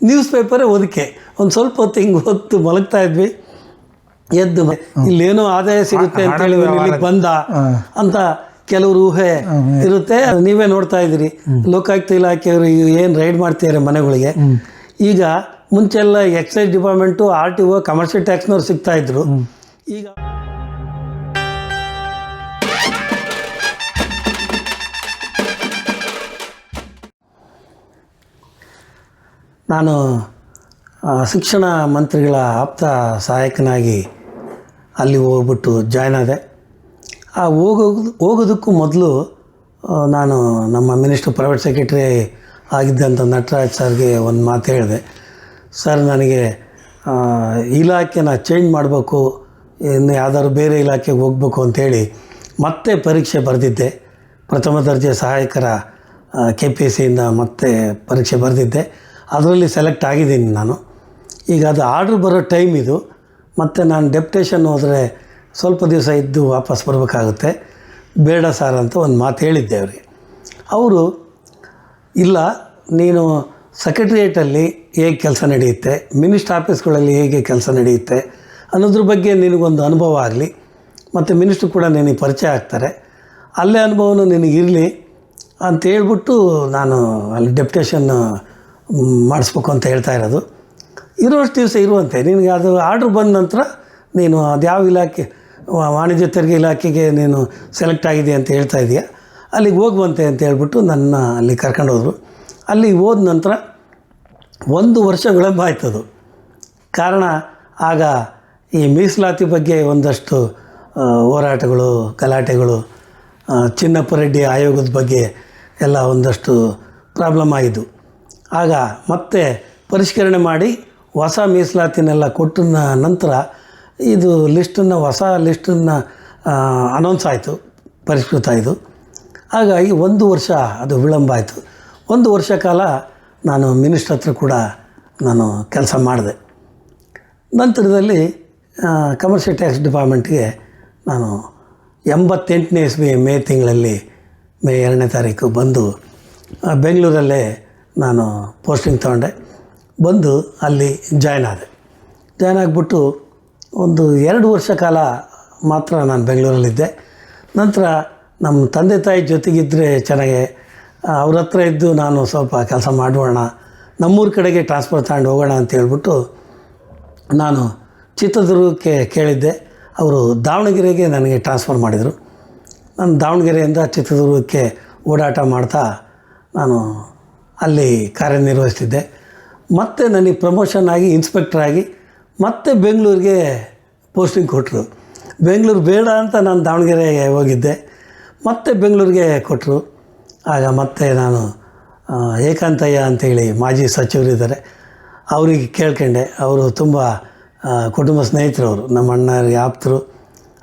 News ಪೇಪರೇ ಓದಿಕೆ. ಒಂದು ಸ್ವಲ್ಪ ಹೊತ್ತು ಹಿಂಗೆ ಹೊತ್ತು ಮಲಗ್ತಾ ಇದ್ವಿ, ಎದ್ದು ಇಲ್ಲೇನೋ ಆದಾಯ ಸಿಗುತ್ತೆ ಅಂತೇಳಿ ಇಲ್ಲಿಗೆ ಬಂದ ಅಂತ ಕೆಲವರು ಊಹೆ ಇರುತ್ತೆ. ನೀವೇ ನೋಡ್ತಾ ಇದ್ದೀರಿ, ಲೋಕಾಯುಕ್ತ ಇಲಾಖೆಯವರು ಏನು ರೈಡ್ ಮಾಡ್ತಿದ್ದಾರೆ ಮನೆಗಳಿಗೆ. ಈಗ ಮುಂಚೆಲ್ಲ ಎಕ್ಸೈಸ್ ಡಿಪಾರ್ಟ್ಮೆಂಟು, RTO, ಕಮರ್ಷಿಯಲ್ ಟ್ಯಾಕ್ಸ್ನವ್ರು ಸಿಗ್ತಾಯಿದ್ರು. ಈಗ ನಾನು ಶಿಕ್ಷಣ ಮಂತ್ರಿಗಳ ಆಪ್ತ ಸಹಾಯಕನಾಗಿ ಅಲ್ಲಿ ಹೋಗ್ಬಿಟ್ಟು ಜಾಯ್ನ್ ಆದೆ. ಆ ಹೋಗೋದಕ್ಕೂ ಮೊದಲು ನಾನು ನಮ್ಮ ಮಿನಿಸ್ಟರ್ ಪ್ರೈವೇಟ್ ಸೆಕ್ರೆಟರಿ ಆಗಿದ್ದಂಥ ನಟರಾಜ್ ಸರ್ಗೆ ಒಂದು ಮಾತು ಹೇಳಿದೆ. ಸರ್, ನನಗೆ ಇಲಾಖೆನ ಚೇಂಜ್ ಮಾಡಬೇಕು, ಇನ್ನು ಯಾವ್ದಾದ್ರು ಬೇರೆ ಇಲಾಖೆಗೆ ಹೋಗಬೇಕು ಅಂಥೇಳಿ ಮತ್ತೆ ಪರೀಕ್ಷೆ ಬರೆದಿದ್ದೆ. ಪ್ರಥಮ ದರ್ಜೆ ಸಹಾಯಕರ KPSCಯಿಂದ ಮತ್ತೆ ಪರೀಕ್ಷೆ ಬರೆದಿದ್ದೆ. ಅದರಲ್ಲಿ ಸೆಲೆಕ್ಟ್ ಆಗಿದ್ದೀನಿ ನಾನು. ಈಗ ಅದು ಆರ್ಡ್ರ್ ಬರೋ ಟೈಮ್ ಇದು. ಮತ್ತು ನಾನು ಡೆಪ್ಯುಟೇಷನ್ ಹೋದರೆ ಸ್ವಲ್ಪ ದಿವಸ ಇದ್ದು ವಾಪಸ್ ಬರಬೇಕಾಗುತ್ತೆ, ಬೇಡ ಸರ್ ಅಂತ ಒಂದು ಮಾತು ಹೇಳಿದ್ದೆ ಅವರಿಗೆ. ಅವರು, ಇಲ್ಲ, ನೀನು ಸೆಕ್ರೆಟ್ರಿಯೇಟಲ್ಲಿ ಹೇಗೆ ಕೆಲಸ ನಡೆಯುತ್ತೆ, ಮಿನಿಸ್ಟ್ರ್ ಆಫೀಸ್ಗಳಲ್ಲಿ ಹೇಗೆ ಕೆಲಸ ನಡೆಯುತ್ತೆ ಅನ್ನೋದ್ರ ಬಗ್ಗೆ ನಿನಗೊಂದು ಅನುಭವ ಆಗಲಿ, ಮತ್ತು ಮಿನಿಸ್ಟ್ರು ಕೂಡ ನಿನಗೆ ಪರಿಚಯ ಆಗ್ತಾರೆ, ಅಲ್ಲೇ ಅನುಭವನೂ ನಿನಗಿರಲಿ ಅಂತ ಹೇಳ್ಬಿಟ್ಟು ನಾನು ಅಲ್ಲಿ ಡೆಪ್ಯುಟೇಷನ್ ಮಾಡಿಸ್ಬೇಕು ಅಂತ ಹೇಳ್ತಾ ಇರೋದು. ಇರೋಷ್ಟು ದಿವಸ ಇರುವಂತೆ, ನಿನಗೆ ಅದು ಆರ್ಡ್ರ್ ಬಂದ ನಂತರ ನೀನು ಅದು ಯಾವ ಇಲಾಖೆ, ವಾಣಿಜ್ಯ ತೆರಿಗೆ ಇಲಾಖೆಗೆ ನೀನು ಸೆಲೆಕ್ಟ್ ಆಗಿದೆ ಅಂತ ಹೇಳ್ತಾ ಇದೆಯಾ, ಅಲ್ಲಿಗೆ ಹೋಗುವಂತೆ ಅಂತ ಹೇಳ್ಬಿಟ್ಟು ನನ್ನ ಅಲ್ಲಿ ಕರ್ಕೊಂಡೋದ್ರು. ಅಲ್ಲಿ ಹೋದ ನಂತರ 1 ವರ್ಷ ವಿಳಂಬ ಆಯ್ತದು. ಕಾರಣ, ಆಗ ಈ ಮೀಸಲಾತಿ ಬಗ್ಗೆ ಒಂದಷ್ಟು ಹೋರಾಟಗಳು, ಗಲಾಟೆಗಳು, ಚಿನ್ನಪ್ಪ ರೆಡ್ಡಿ ಆಯೋಗದ ಬಗ್ಗೆ ಎಲ್ಲ ಒಂದಷ್ಟು ಪ್ರಾಬ್ಲಮ್ ಆಯಿತು. ಆಗ ಮತ್ತೆ ಪರಿಷ್ಕರಣೆ ಮಾಡಿ ಹೊಸ ಮೀಸಲಾತಿನೆಲ್ಲ ಕೊಟ್ಟ ನಂತರ ಇದು ಲಿಸ್ಟನ್ನು, ಹೊಸ ಲಿಸ್ಟನ್ನು ಅನೌನ್ಸ್ ಆಯಿತು, ಪರಿಷ್ಕೃತ ಆಯಿತು. ಹಾಗಾಗಿ 1 ವರ್ಷ ಅದು ವಿಳಂಬ ಆಯಿತು. 1 ವರ್ಷ ಕಾಲ ನಾನು ಮಿನಿಸ್ಟ್ರ್ ಹತ್ರ ಕೂಡ ನಾನು ಕೆಲಸ ಮಾಡಿದೆ. ನಂತರದಲ್ಲಿ ಕಮರ್ಷಿಯಲ್ ಟ್ಯಾಕ್ಸ್ ಡಿಪಾರ್ಟ್ಮೆಂಟ್ಗೆ ನಾನು 88ನೇ ಇಸ್ವಿ ಮೇ ತಿಂಗಳಲ್ಲಿ, ಮೇ 2ನೇ ತಾರೀಕು ಬಂದು ಬೆಂಗಳೂರಲ್ಲೇ ನಾನು ಪೋಸ್ಟಿಂಗ್ ತೊಗೊಂಡೆ. ಬಂದು ಅಲ್ಲಿ ಜಾಯ್ನ್ ಆದೆ. ಜಾಯ್ನ್ ಆಗಿಬಿಟ್ಟು ಒಂದು 2 ವರ್ಷ ಕಾಲ ಮಾತ್ರ ನಾನು ಬೆಂಗಳೂರಲ್ಲಿದ್ದೆ. ನಂತರ ನಮ್ಮ ತಂದೆ ತಾಯಿ ಜೊತೆಗಿದ್ದರೆ ಚೆನ್ನಾಗೆ, ಅವ್ರ ಹತ್ರ ಇದ್ದು ನಾನು ಸ್ವಲ್ಪ ಕೆಲಸ ಮಾಡೋಣ, ನಮ್ಮೂರ ಕಡೆಗೆ ಟ್ರಾನ್ಸ್ಫರ್ ತಗೊಂಡು ಹೋಗೋಣ ಅಂತ ಹೇಳ್ಬಿಟ್ಟು ನಾನು ಚಿತ್ರದುರ್ಗಕ್ಕೆ ಕೇಳಿದ್ದೆ. ಅವರು ದಾವಣಗೆರೆಗೆ ನನಗೆ ಟ್ರಾನ್ಸ್ಫರ್ ಮಾಡಿದರು. ನಾನು ದಾವಣಗೆರೆಯಿಂದ ಚಿತ್ರದುರ್ಗಕ್ಕೆ ಓಡಾಟ ಮಾಡ್ತಾ ನಾನು ಅಲ್ಲಿ ಕಾರ್ಯನಿರ್ವಹಿಸ್ತಿದ್ದೆ. ಮತ್ತು ನನಗೆ ಪ್ರಮೋಷನ್ ಆಗಿ ಇನ್ಸ್ಪೆಕ್ಟ್ರಾಗಿ ಮತ್ತೆ ಬೆಂಗಳೂರಿಗೆ ಪೋಸ್ಟಿಂಗ್ ಕೊಟ್ಟರು. ಬೆಂಗಳೂರು ಬೇಡ ಅಂತ ನಾನು ದಾವಣಗೆರೆಗೆ ಹೋಗಿದ್ದೆ, ಮತ್ತೆ ಬೆಂಗಳೂರಿಗೆ ಕೊಟ್ಟರು. ಆಗ ಮತ್ತೆ ನಾನು ಏಕಾಂತಯ್ಯ ಅಂತೇಳಿ ಮಾಜಿ ಸಚಿವರಿದ್ದಾರೆ, ಅವರಿಗೆ ಕೇಳ್ಕೊಂಡೆ. ಅವರು ತುಂಬ ಕುಟುಂಬ ಸ್ನೇಹಿತರು, ಅವರು ನಮ್ಮ ಅಣ್ಣರಿಗೆ ಆಪ್ತರು,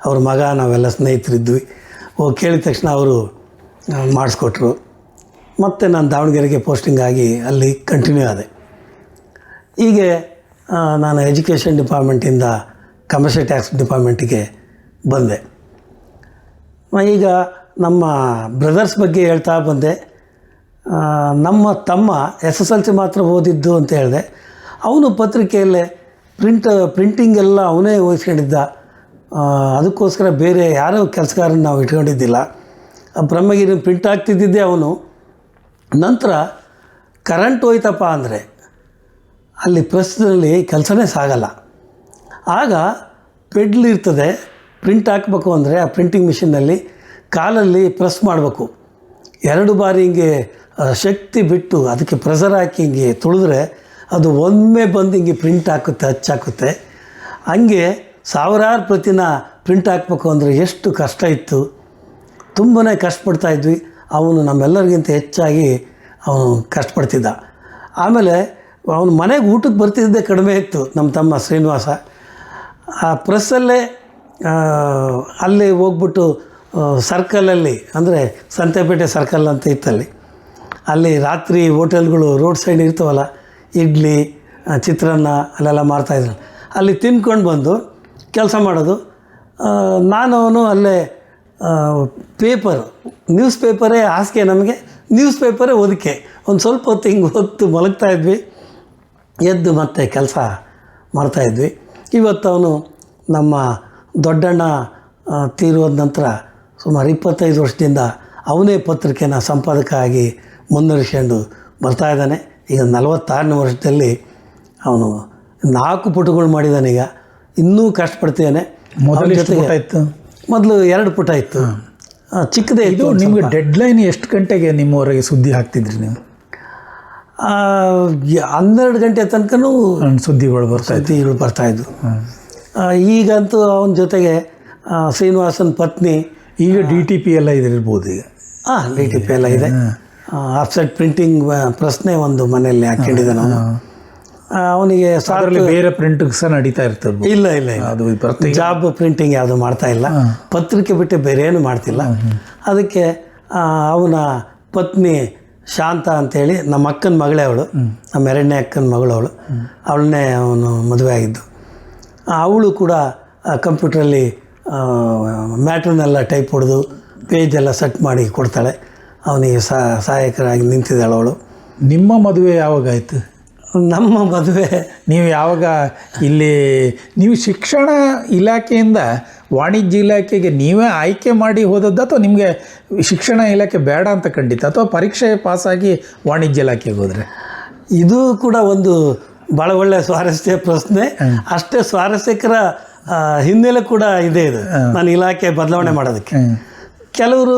ಅವ್ರ ಮಗ, ನಾವೆಲ್ಲ ಸ್ನೇಹಿತರಿದ್ವಿ. ಹೋಗಿ ಕೇಳಿದ ತಕ್ಷಣ ಅವರು ಮಾಡಿಸ್ಕೊಟ್ರು. ಮತ್ತು ನಾನು ದಾವಣಗೆರೆಗೆ ಪೋಸ್ಟಿಂಗ್ ಆಗಿ ಅಲ್ಲಿ ಕಂಟಿನ್ಯೂ ಆದೆ. ಹೀಗೆ ನಾನು ಎಜುಕೇಷನ್ ಡಿಪಾರ್ಟ್ಮೆಂಟಿಂದ ಕಮರ್ಷಿಯಲ್ ಟ್ಯಾಕ್ಸ್ ಡಿಪಾರ್ಟ್ಮೆಂಟಿಗೆ ಬಂದೆ. ಈಗ ನಮ್ಮ ಬ್ರದರ್ಸ್ ಬಗ್ಗೆ ಹೇಳ್ತಾ ಬಂದೆ. ನಮ್ಮ ತಮ್ಮ SSLC ಮಾತ್ರ ಓದಿದ್ದು ಅಂತ ಹೇಳಿದೆ. ಅವನು ಪತ್ರಿಕೆಯಲ್ಲೇ ಪ್ರಿಂಟಿಂಗ್ ಎಲ್ಲ ಅವನೇ ವಹಿಸ್ಕೊಂಡಿದ್ದ. ಅದಕ್ಕೋಸ್ಕರ ಬೇರೆ ಯಾರೋ ಕೆಲಸಗಾರನ ನಾವು ಇಟ್ಕೊಂಡಿದ್ದಿಲ್ಲ. ಬ್ರಹ್ಮಗಿರಿ ಪ್ರಿಂಟ್ ಆಗ್ತಿದ್ದಿದ್ದೇ ಅವನು. ನಂತರ ಕರೆಂಟ್ ಹೋಯ್ತಪ್ಪ ಅಂದರೆ ಅಲ್ಲಿ ಪ್ರೆಸ್ನಲ್ಲಿ ಕೆಲಸನೇ ಸಾಗಲ್ಲ. ಆಗ ಪೆಡ್ಲ್ ಇರ್ತದೆ, ಪ್ರಿಂಟ್ ಹಾಕಬೇಕು ಅಂದರೆ ಆ ಪ್ರಿಂಟಿಂಗ್ ಮಿಷಿನ್ನಲ್ಲಿ ಕಾಲಲ್ಲಿ ಪ್ರೆಸ್ ಮಾಡಬೇಕು. 2 ಬಾರಿ ಹಿಂಗೆ ಶಕ್ತಿ ಬಿಟ್ಟು ಅದಕ್ಕೆ ಪ್ರೆಸರ್ ಹಾಕಿ ಹಿಂಗೆ ತುಳಿದ್ರೆ ಅದು ಒಮ್ಮೆ ಬಂದು ಹಿಂಗೆ ಪ್ರಿಂಟ್ ಹಾಕುತ್ತೆ, ಹಚ್ಚಾಕುತ್ತೆ. ಹಂಗೆ ಸಾವಿರಾರು ಪ್ರತಿನ ಪ್ರಿಂಟ್ ಹಾಕಬೇಕು ಅಂದರೆ ಎಷ್ಟು ಕಷ್ಟ ಇತ್ತು, ತುಂಬಾ ಕಷ್ಟಪಡ್ತಾಯಿದ್ವಿ. ಅವನು ನಮ್ಮೆಲ್ಲರಿಗಿಂತ ಹೆಚ್ಚಾಗಿ ಅವನು ಕಷ್ಟಪಡ್ತಿದ್ದ. ಆಮೇಲೆ ಅವನು ಮನೆಗೆ ಊಟಕ್ಕೆ ಬರ್ತಿದ್ದೇ ಕಡಿಮೆ ಇತ್ತು. ನಮ್ಮ ತಮ್ಮ ಶ್ರೀನಿವಾಸ ಆ ಪ್ರೆಸ್ಸಲ್ಲೇ ಅಲ್ಲಿ ಹೋಗ್ಬಿಟ್ಟು ಸರ್ಕಲಲ್ಲಿ, ಅಂದರೆ ಸಂತೆಪೇಟೆ ಸರ್ಕಲ್ ಅಂತ ಇತ್ತಲ್ಲಿ, ಅಲ್ಲಿ ರಾತ್ರಿ ಹೋಟೆಲ್ಗಳು ರೋಡ್ ಸೈಡ್ ಇರ್ತಾವಲ್ಲ, ಇಡ್ಲಿ, ಚಿತ್ರಾನ್ನ ಅಲ್ಲೆಲ್ಲ ಮಾರ್ತಾಯಿದ್ರು. ಅಲ್ಲಿ ತಿನ್ಕೊಂಡು ಬಂದು ಕೆಲಸ ಮಾಡೋದು. ನಾನು ಅವನು ಅಲ್ಲೇ ನ್ಯೂಸ್ ಪೇಪರೇ ಹಾಸಿಗೆ, ನಮಗೆ ನ್ಯೂಸ್ ಪೇಪರೇ ಓದಕ್ಕೆ. ಒಂದು ಸ್ವಲ್ಪ ಹೊತ್ತು ಹಿಂಗೆ ಹೊತ್ತು ಮಲಗ್ತಾಯಿದ್ವಿ. ಎದ್ದು ಮತ್ತೆ ಕೆಲಸ ಮಾಡ್ತಾಯಿದ್ವಿ. ಇವತ್ತು ಅವನು ನಮ್ಮ ದೊಡ್ಡಣ್ಣ ತೀರೋದ ನಂತರ ಸುಮಾರು 25 ವರ್ಷದಿಂದ ಅವನೇ ಪತ್ರಿಕೆನ ಸಂಪಾದಕ ಆಗಿ ಮುನ್ನಡೆಸ್ಕೊಂಡು ಬರ್ತಾಯಿದ್ದಾನೆ. ಈಗ 46ನೇ ವರ್ಷದಲ್ಲಿ ಅವನು 4 ಪುಟಗಳು ಮಾಡಿದ್ದಾನೆ. ಈಗ ಇನ್ನೂ ಕಷ್ಟಪಡ್ತಿದ್ದಾನೆ. ಮೊದಲು 2 ಪುಟ ಇತ್ತು, ಚಿಕ್ಕದೇ ಇದು. ನಿಮಗೆ ಡೆಡ್ಲೈನ್ ಎಷ್ಟು ಗಂಟೆಗೆ ನಿಮ್ಮವರೆಗೆ ಸುದ್ದಿ ಹಾಕ್ತಿದ್ರಿ ನೀವು? 12 ಗಂಟೆ ತನಕನೂ ಸುದ್ದಿಗಳು ಬರ್ತಾಯಿದ್ವು. ಈಗಂತೂ ಅವನ ಜೊತೆಗೆ ಶ್ರೀನಿವಾಸನ್ ಪತ್ನಿ, ಈಗ DTP ಎಲ್ಲ ಇದಿರ್ಬೋದು. ಈಗ DTP ಎಲ್ಲ ಇದೆ. ಆಫ್ಸೆಟ್ ಪ್ರಿಂಟಿಂಗ್ ಪ್ರೆಸ್ನೇ ಒಂದು ಮನೆಯಲ್ಲಿ ಹಾಕೊಂಡಿದ್ದಾನೆ ಅವನು. ಅವನಿಗೆ ಬೇರೆ ಪ್ರಿಂಟ್ ಸಹ ನಡೀತಾ ಇರ್ತದೆ? ಇಲ್ಲ, ಅದು ಜಾಬ್ ಪ್ರಿಂಟಿಂಗ್ ಯಾವುದು ಮಾಡ್ತಾ ಇಲ್ಲ. ಪತ್ರಿಕೆ ಬಿಟ್ಟು ಬೇರೆ ಏನು ಮಾಡ್ತಿಲ್ಲ. ಅದಕ್ಕೆ ಅವನ ಪತ್ನಿ ಶಾಂತ ಅಂತೇಳಿ ನಮ್ಮ ಅಕ್ಕನ ಮಗಳೇ ಅವಳು, ನಮ್ಮ 2ನೇ ಅಕ್ಕನ ಮಗಳು ಅವಳು. ಅವಳನ್ನೇ ಅವನು ಮದುವೆ ಆಗಿದ್ದು. ಅವಳು ಕೂಡ ಕಂಪ್ಯೂಟ್ರಲ್ಲಿ ಮ್ಯಾಟ್ರನ್ನೆಲ್ಲ ಟೈಪ್ ಹೊಡೆದು ಪೇಜೆಲ್ಲ ಸೆಟ್ ಮಾಡಿ ಕೊಡ್ತಾಳೆ. ಅವನಿಗೆ ಸಹಾಯಕರಾಗಿ ನಿಂತಿದ್ದಾಳೆ ಅವಳು. ನಿಮ್ಮ ಮದುವೆ ಯಾವಾಗ ಆಯಿತು? ನಮ್ಮ ಮದುವೆ ನೀವು ಯಾವಾಗ ಇಲ್ಲಿ ನೀವು ಶಿಕ್ಷಣ ಇಲಾಖೆಯಿಂದ ವಾಣಿಜ್ಯ ಇಲಾಖೆಗೆ ನೀವೇ ಆಯ್ಕೆ ಮಾಡಿ ಹೋದದ್ದು, ಅಥವಾ ನಿಮಗೆ ಶಿಕ್ಷಣ ಇಲಾಖೆ ಬೇಡ ಅಂತ ಖಂಡಿತ, ಅಥವಾ ಪರೀಕ್ಷೆ ಪಾಸಾಗಿ ವಾಣಿಜ್ಯ ಇಲಾಖೆಗೆ ಹೋದರೆ? ಇದು ಕೂಡ ಒಂದು ಭಾಳ ಒಳ್ಳೆಯ ಸ್ವಾರಸ್ಯ ಪ್ರಶ್ನೆ. ಅಷ್ಟೇ ಸ್ವಾರಸ್ಯಕರ ಹಿನ್ನೆಲೆ ಕೂಡ ಇದೆ. ಇದು ನಾನು ಇಲಾಖೆ ಬದಲಾವಣೆ ಮಾಡೋದಕ್ಕೆ ಕೆಲವರು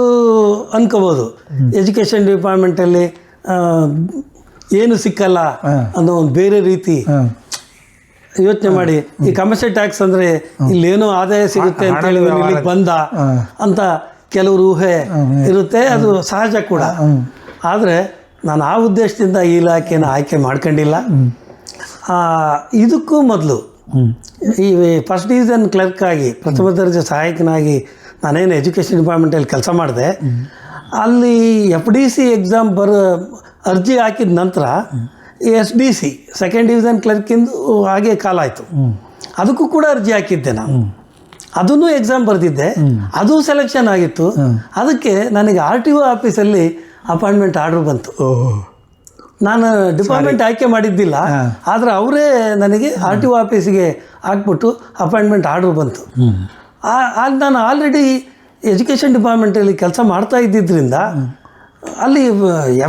ಅನ್ಕೋಬೋದು, ಎಜುಕೇಷನ್ ಡಿಪಾರ್ಟ್ಮೆಂಟಲ್ಲಿ ಏನು ಸಿಕ್ಕಲ್ಲ ಅನ್ನೋ ಒಂದು ಬೇರೆ ರೀತಿ ಯೋಚನೆ ಮಾಡಿ, ಈ ಕಮರ್ಷಿಯಲ್ ಟ್ಯಾಕ್ಸ್ ಅಂದರೆ ಇಲ್ಲೇನೋ ಆದಾಯ ಸಿಗುತ್ತೆ ಅಂತೇಳಿ ಇಲ್ಲಿಗೆ ಬಂದ ಅಂತ ಕೆಲವರು ಊಹೆ ಇರುತ್ತೆ. ಅದು ಸಹಜ ಕೂಡ. ಆದರೆ ನಾನು ಆ ಉದ್ದೇಶದಿಂದ ಈ ಇಲಾಖೆನ ಆಯ್ಕೆ ಮಾಡ್ಕೊಂಡಿಲ್ಲ. ಇದಕ್ಕೂ ಮೊದಲು ಈ ಫಸ್ಟ್ ಡಿವಿಷನ್ ಕ್ಲರ್ಕ್ ಆಗಿ, ಪ್ರಥಮ ದರ್ಜೆ ಸಹಾಯಕನಾಗಿ ನಾನೇನು ಎಜುಕೇಷನ್ ಡಿಪಾರ್ಟ್ಮೆಂಟಲ್ಲಿ ಕೆಲಸ ಮಾಡಿದೆ. ಅಲ್ಲಿ FDC ಎಕ್ಸಾಮ್ ಅರ್ಜಿ ಹಾಕಿದ ನಂತರ SDC ಸೆಕೆಂಡ್ ಡಿವಿಷನ್ ಕ್ಲರ್ಕಿಂದು ಹಾಗೆ ಕಾಲ ಆಯಿತು. ಅದಕ್ಕೂ ಕೂಡ ಅರ್ಜಿ ಹಾಕಿದ್ದೆ ನಾನು. ಅದನ್ನು ಎಕ್ಸಾಮ್ ಬರೆದಿದ್ದೆ, ಅದು ಸೆಲೆಕ್ಷನ್ ಆಗಿತ್ತು. ಅದಕ್ಕೆ ನನಗೆ RTO ಆಫೀಸಲ್ಲಿ ಅಪಾಯಿಂಟ್ಮೆಂಟ್ ಆರ್ಡ್ರ್ ಬಂತು. ನಾನು ಡಿಪಾರ್ಟ್ಮೆಂಟ್ ಆಯ್ಕೆ ಮಾಡಿದ್ದಿಲ್ಲ, ಆದರೆ ಅವರೇ ನನಗೆ RTO ಆಫೀಸಿಗೆ ಹಾಕ್ಬಿಟ್ಟು ಅಪಾಯಿಂಟ್ಮೆಂಟ್ ಆರ್ಡ್ರ್ ಬಂತು. ನಾನು ಆಲ್ರೆಡಿ ಎಜುಕೇಷನ್ ಡಿಪಾರ್ಟ್ಮೆಂಟಲ್ಲಿ ಕೆಲಸ ಮಾಡ್ತಾ ಇದ್ದಿದ್ದರಿಂದ ಅಲ್ಲಿ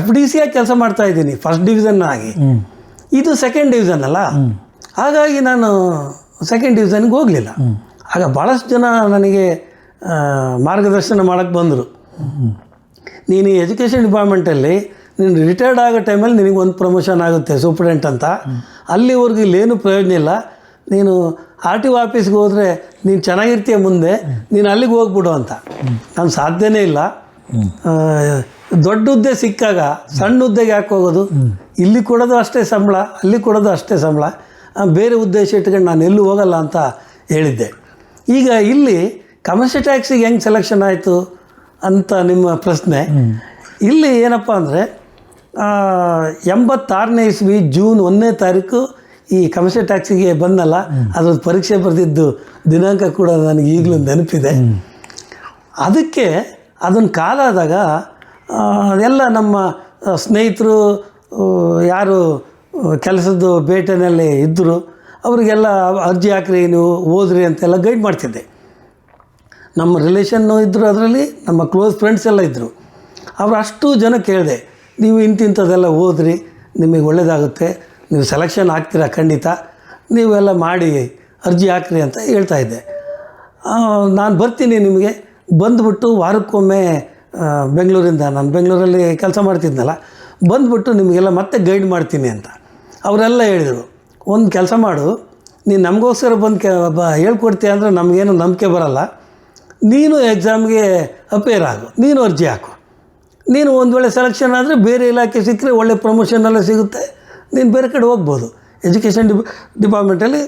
FDC ಆಗಿ ಕೆಲಸ ಮಾಡ್ತಾ ಇದ್ದೀನಿ, ಫಸ್ಟ್ ಡಿವಿಷನ್ ಆಗಿ. ಇದು ಸೆಕೆಂಡ್ ಡಿವಿಷನ್ ಅಲ್ಲ, ಹಾಗಾಗಿ ನಾನು ಸೆಕೆಂಡ್ ಡಿವಿಷನ್ಗೆ ಹೋಗಲಿಲ್ಲ. ಆಗ ಭಾಳಷ್ಟು ಜನ ನನಗೆ ಮಾರ್ಗದರ್ಶನ ಮಾಡೋಕ್ಕೆ ಬಂದರು. ನೀನು ಎಜುಕೇಷನ್ ಡಿಪಾರ್ಟ್ಮೆಂಟಲ್ಲಿ ನೀನು ರಿಟೈರ್ಡ್ ಆಗೋ ಟೈಮಲ್ಲಿ ನಿನಗೆ ಒಂದು ಪ್ರಮೋಷನ್ ಆಗುತ್ತೆ ಸೂಪ್ರೆಂಟ್ ಅಂತ, ಅಲ್ಲಿವರೆಗೂ ಇಲ್ಲೇನು ಪ್ರಯೋಜನ ಇಲ್ಲ. ನೀನು RTO ಆಫೀಸ್ಗೆ ಹೋದರೆ ನೀನು ಚೆನ್ನಾಗಿರ್ತೀಯ, ಮುಂದೆ ನೀನು ಅಲ್ಲಿಗೆ ಹೋಗ್ಬಿಡು ಅಂತ. ನಾನು ಸಾಧ್ಯನೇ ಇಲ್ಲ. ದೊಡ್ಡ ಹುದ್ದೆ ಸಿಕ್ಕಾಗ ಸಣ್ಣ ಹುದ್ದೆಗೆ ಯಾಕೆ ಹೋಗೋದು? ಇಲ್ಲಿ ಕೊಡೋದು ಅಷ್ಟೇ ಸಂಬಳ, ಅಲ್ಲಿ ಕೊಡೋದು ಅಷ್ಟೇ ಸಂಬಳ, ಬೇರೆ ಉದ್ದೇಶ ಇಟ್ಕೊಂಡು ನಾನು ಎಲ್ಲೂ ಹೋಗಲ್ಲ ಅಂತ ಹೇಳಿದ್ದೆ. ಈಗ ಇಲ್ಲಿ ಕಮರ್ಷಿಯಲ್ ಟ್ಯಾಕ್ಸಿಗೆ ಹೆಂಗೆ ಸೆಲೆಕ್ಷನ್ ಆಯಿತು ಅಂತ ನಿಮ್ಮ ಪ್ರಶ್ನೆ. ಇಲ್ಲಿ ಏನಪ್ಪ ಅಂದರೆ 86ನೇ ಇಸ್ವಿ ಜೂನ್ 1ನೇ ತಾರೀಕು ಈ ಕಮರ್ಷಿಯಲ್ ಟ್ಯಾಕ್ಸಿಗೆ ಬಂದಲ್ಲ, ಅದ್ರದ್ದು ಪರೀಕ್ಷೆ ಬರೆದಿದ್ದು ದಿನಾಂಕ ಕೂಡ ನನಗೆ ಈಗಲೂ ನೆನಪಿದೆ. ಅದಕ್ಕೆ ಅದನ್ನು ಕಾಲ ಆದಾಗ ಎಲ್ಲ ನಮ್ಮ ಸ್ನೇಹಿತರು ಯಾರು ಕೆಲಸದ್ದು ಬೇಟೆನಲ್ಲಿ ಇದ್ದರು ಅವರಿಗೆಲ್ಲ ಅರ್ಜಿ ಹಾಕ್ರಿ, ನೀವು ಓದ್ರಿ ಅಂತೆಲ್ಲ ಗೈಡ್ ಮಾಡ್ತಿದ್ದೆ. ನಮ್ಮ ರಿಲೇಷನ್ನು ಇದ್ದರು, ಅದರಲ್ಲಿ ನಮ್ಮ ಕ್ಲೋಸ್ ಫ್ರೆಂಡ್ಸ್ ಎಲ್ಲ ಇದ್ದರು. ಅವರು ಅಷ್ಟು ಜನ ಕೇಳಿದೆ, ನೀವು ಇಂಥದ್ದೆಲ್ಲ ಓದ್ರಿ, ನಿಮಗೆ ಒಳ್ಳೆಯದಾಗುತ್ತೆ, ನೀವು ಸೆಲೆಕ್ಷನ್ ಆಗ್ತೀರಾ ಖಂಡಿತ, ನೀವೆಲ್ಲ ಮಾಡಿ ಅರ್ಜಿ ಹಾಕ್ರಿ ಅಂತ ಹೇಳ್ತಾಯಿದ್ದೆ. ನಾನು ಬರ್ತೀನಿ, ನಿಮಗೆ ಬಂದುಬಿಟ್ಟು ವಾರಕ್ಕೊಮ್ಮೆ ಬೆಂಗಳೂರಿಂದ, ನಾನು ಬೆಂಗಳೂರಲ್ಲಿ ಕೆಲಸ ಮಾಡ್ತಿದ್ನಲ್ಲ, ಬಂದುಬಿಟ್ಟು ನಿಮಗೆಲ್ಲ ಮತ್ತೆ ಗೈಡ್ ಮಾಡ್ತೀನಿ ಅಂತ ಅವರೆಲ್ಲ ಹೇಳಿದರು. ಒಂದು ಕೆಲಸ ಮಾಡು, ನೀನು ನಮಗೋಸ್ಕರ ಬಂದು ಹೇಳ್ಕೊಡ್ತೀಯ ಅಂದರೆ ನಮಗೇನು ನಂಬಿಕೆ ಬರಲ್ಲ. ನೀನು ಎಕ್ಸಾಮ್ಗೆ ಅಪೇರ್ ಆಗು, ನೀನು ಅರ್ಜಿ ಹಾಕು. ನೀನು ಒಂದು ವೇಳೆ ಸೆಲೆಕ್ಷನ್ ಆದರೆ ಬೇರೆ ಇಲಾಖೆ ಸಿಕ್ಕರೆ ಒಳ್ಳೆ ಪ್ರಮೋಷನ್ ಎಲ್ಲ ಸಿಗುತ್ತೆ, ನೀನು ಬೇರೆ ಕಡೆ ಹೋಗ್ಬೋದು. ಎಜುಕೇಷನ್ ಡಿಪಾರ್ಟ್ಮೆಂಟಲ್ಲಿ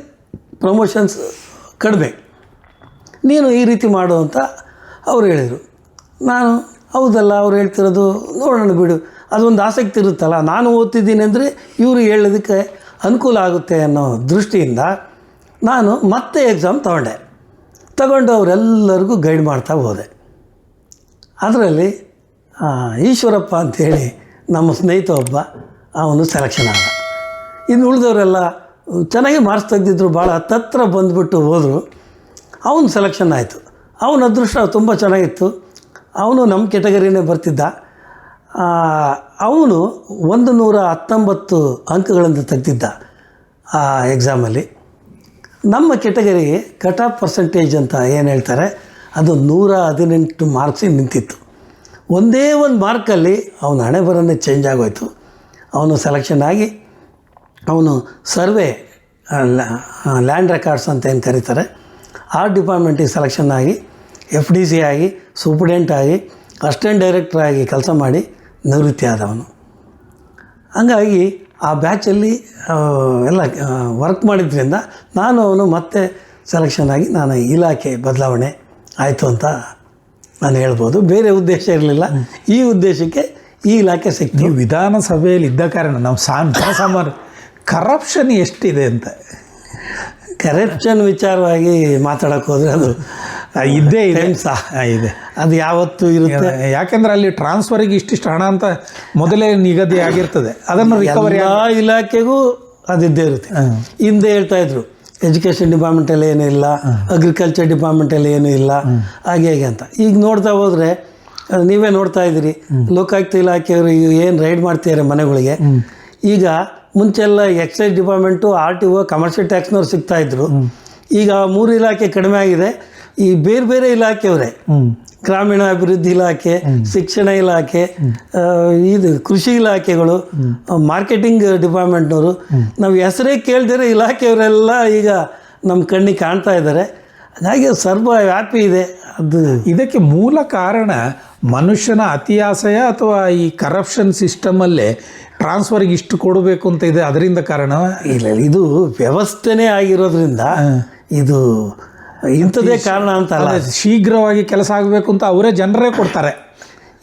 ಪ್ರಮೋಷನ್ಸ್ ಕಡಿಮೆ, ನೀನು ಈ ರೀತಿ ಮಾಡು ಅಂತ ಅವ್ರು ಹೇಳಿದರು. ನಾನು ಹೌದಲ್ಲ, ಅವ್ರು ಹೇಳ್ತಿರೋದು ನೋಡೋಣ ಬಿಡು, ಅದೊಂದು ಆಸಕ್ತಿ ಇರುತ್ತಲ್ಲ, ನಾನು ಓದ್ತಿದ್ದೀನಿ ಅಂದರೆ ಇವರು ಹೇಳೋದಕ್ಕೆ ಅನುಕೂಲ ಆಗುತ್ತೆ ಅನ್ನೋ ದೃಷ್ಟಿಯಿಂದ ನಾನು ಮತ್ತೆ ಎಕ್ಸಾಮ್ ತಗೊಂಡು ಅವರೆಲ್ಲರಿಗೂ ಗೈಡ್ ಮಾಡ್ತಾ ಹೋದೆ. ಅದರಲ್ಲಿ ಈಶ್ವರಪ್ಪ ಅಂಥೇಳಿ ನಮ್ಮ ಸ್ನೇಹಿತ ಒಬ್ಬ, ಅವನು ಸೆಲೆಕ್ಷನ್ ಆದ. ಇನ್ನು ಉಳಿದವರೆಲ್ಲ ಚೆನ್ನಾಗಿ ಮಾರ್ಕ್ಸ್ ತೆಗೆದಿದ್ರು, ಭಾಳ ಹತ್ತತ್ರ ಬಂದುಬಿಟ್ಟು ಹೋದರು. ಅವನು ಸೆಲೆಕ್ಷನ್ ಆಯಿತು. ಅವನ ಅದೃಷ್ಟ ತುಂಬ ಚೆನ್ನಾಗಿತ್ತು. ಅವನು ನಮ್ಮ ಕೆಟಗರಿನೇ ಬರ್ತಿದ್ದ. ಅವನು 119 ಅಂಕಗಳನ್ನು ತೆಗೆದಿದ್ದ ಆ ಎಕ್ಸಾಮಲ್ಲಿ. ನಮ್ಮ ಕೆಟಗರಿಗೆ ಕಟ್ ಆಫ್ ಪರ್ಸೆಂಟೇಜ್ ಅಂತ ಏನು ಹೇಳ್ತಾರೆ, ಅದು 118 ಮಾರ್ಕ್ಸಿಗೆ ನಿಂತಿತ್ತು. ಒಂದೇ ಒಂದು ಮಾರ್ಕಲ್ಲಿ ಅವನ ಹಣೆ ಬರನೇ ಚೇಂಜ್ ಆಗೋಯ್ತು. ಅವನು ಸೆಲೆಕ್ಷನ್ ಆಗಿ ಅವನು ಸರ್ವೆ ಲ್ಯಾಂಡ್ ರೆಕಾರ್ಡ್ಸ್ ಅಂತ ಏನು ಕರೀತಾರೆ ಆ ಡಿಪಾರ್ಟ್ಮೆಂಟಿಗೆ ಸೆಲೆಕ್ಷನ್ ಆಗಿ FDC ಆಗಿ ಸೂಪ್ರಿಡೆಂಟ್ ಆಗಿ ಅಸಿಸ್ಟೆಂಟ್ ಡೈರೆಕ್ಟರ್ ಆಗಿ ಕೆಲಸ ಮಾಡಿ ನಿವೃತ್ತಿ ಆದವನು. ಹಂಗಾಗಿ ಆ ಬ್ಯಾಚಲ್ಲಿ ಎಲ್ಲ ವರ್ಕ್ ಮಾಡಿದ್ರಿಂದ ಅವನು ಮತ್ತೆ ಸೆಲೆಕ್ಷನ್ ಆಗಿ ನಾನು ಇಲಾಖೆ ಬದಲಾವಣೆ ಆಯಿತು ಅಂತ ನಾನು ಹೇಳ್ಬೋದು. ಬೇರೆ ಉದ್ದೇಶ ಇರಲಿಲ್ಲ, ಈ ಉದ್ದೇಶಕ್ಕೆ ಈ ಇಲಾಖೆ ಸಿಕ್ತು. ನೀವು ವಿಧಾನಸಭೆಯಲ್ಲಿ ಇದ್ದ ಕಾರಣ ನಾವು ಜನಸಾಮಾನ್ಯ ಕರಪ್ಷನ್ ಎಷ್ಟಿದೆ ಅಂತ, ಕರಪ್ಷನ್ ವಿಚಾರವಾಗಿ ಮಾತಾಡೋಕ್ಕೆ ಹೋದರೆ ಅದು ಇದ್ದೇ ಇದೆ ಇದೆ, ಅದು ಯಾವತ್ತೂ ಇರುತ್ತೆ. ಯಾಕೆಂದ್ರೆ ಅಲ್ಲಿ ಟ್ರಾನ್ಸ್ಫರಿಗೆ ಇಷ್ಟಿಷ್ಟು ಹಣ ಅಂತ ಮೊದಲೇ ನಿಗದಿ ಆಗಿರ್ತದೆ. ಅದನ್ನು ರಿಕವರಿ ಎಲ್ಲ ಇಲಾಖೆಗೂ ಅದಿದ್ದೇ ಇರುತ್ತೆ. ಹಿಂದೆ ಹೇಳ್ತಾಯಿದ್ರು ಎಜುಕೇಷನ್ ಡಿಪಾರ್ಟ್ಮೆಂಟಲ್ಲಿ ಏನೂ ಇಲ್ಲ, ಅಗ್ರಿಕಲ್ಚರ್ ಡಿಪಾರ್ಟ್ಮೆಂಟಲ್ಲಿ ಏನೂ ಇಲ್ಲ, ಹಾಗೆ ಹೇಗೆ ಅಂತ. ಈಗ ನೋಡ್ತಾ ಹೋದರೆ ನೀವೇ ನೋಡ್ತಾ ಇದ್ದೀರಿ, ಲೋಕಾಯುಕ್ತ ಇಲಾಖೆಯವರು ಏನು ರೈಡ್ ಮಾಡ್ತಿದ್ದಾರೆ ಮನೆಗಳಿಗೆ. ಈಗ ಮುಂಚೆಲ್ಲ ಎಕ್ಸೈಸ್ ಡಿಪಾರ್ಟ್ಮೆಂಟು, RTO, ಕಮರ್ಷಿಯಲ್ ಟ್ಯಾಕ್ಸ್ನವ್ರು ಸಿಗ್ತಾಯಿದ್ರು. ಈಗ 3 ಇಲಾಖೆ ಕಡಿಮೆ ಆಗಿದೆ. ಈ ಬೇರೆ ಬೇರೆ ಇಲಾಖೆಯವರೇ, ಗ್ರಾಮೀಣಾಭಿವೃದ್ಧಿ ಇಲಾಖೆ, ಶಿಕ್ಷಣ ಇಲಾಖೆ, ಇದು ಕೃಷಿ ಇಲಾಖೆಗಳು, ಮಾರ್ಕೆಟಿಂಗ್ ಡಿಪಾರ್ಟ್ಮೆಂಟ್ನವರು, ನಾವು ಹೆಸರೇ ಕೇಳ್ದಿರೋ ಇಲಾಖೆಯವರೆಲ್ಲ ಈಗ ನಮ್ಮ ಕಣ್ಣಿಗೆ ಕಾಣ್ತಾ ಇದ್ದಾರೆ. ಹಾಗಾಗಿ ಸರ್ವ ವ್ಯಾಪಿ ಇದೆ. ಅದು ಇದಕ್ಕೆ ಮೂಲ ಕಾರಣ ಮನುಷ್ಯನ ಅತಿಯಾಸಯ ಅಥವಾ ಈ ಕರಪ್ಷನ್ ಸಿಸ್ಟಮಲ್ಲೇ ಟ್ರಾನ್ಸ್ಫರ್ಗೆ ಇಷ್ಟು ಕೊಡಬೇಕು ಅಂತ ಇದೆ, ಅದರಿಂದ ಕಾರಣ ಇಲ್ಲ. ಇದು ವ್ಯವಸ್ಥೆನೇ ಆಗಿರೋದ್ರಿಂದ ಇದು ಇಂಥದ್ದೇ ಕಾರಣ ಅಂತ ಅಲ್ಲ. ಶೀಘ್ರವಾಗಿ ಕೆಲಸ ಆಗಬೇಕು ಅಂತ ಅವರೇ ಜನರೇ ಕೊಡ್ತಾರೆ.